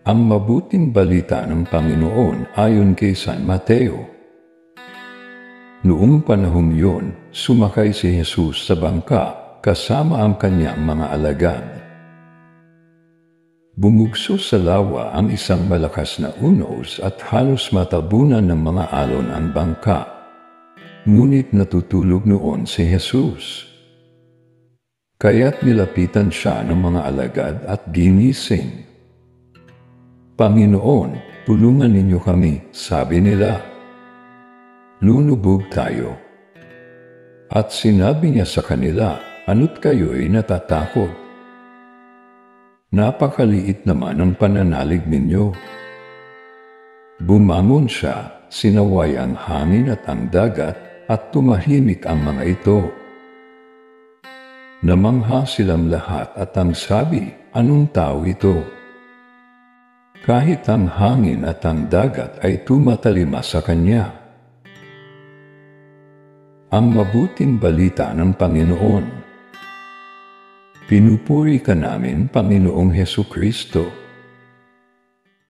Ang mabuting balita ng Panginoon ayon kay San Mateo. Noong panahong yun, sumakay si Jesus sa bangka kasama ang kanyang mga alagad. Bumugso sa lawa ang isang malakas na unos at halos matabunan ng mga alon ang bangka. Ngunit natutulog noon si Jesus. Kaya't nilapitan siya ng mga alagad at ginising. "Panginoon, tulungan ninyo kami," sabi nila. "Lulubog tayo." At sinabi niya sa kanila, "Ano't kayo'y natatakot? Napakaliit naman ang pananalig ninyo." Bumangon siya, sinaway ang hangin at ang dagat, at tumahimik ang mga ito. Namangha silang lahat at ang sabi, "Anong tao ito?" Kahit ang hangin at ang dagat ay tumatalima sa kanya. Ang mabuting balita ng Panginoon. Pinupuri ka namin, Panginoong Hesukristo.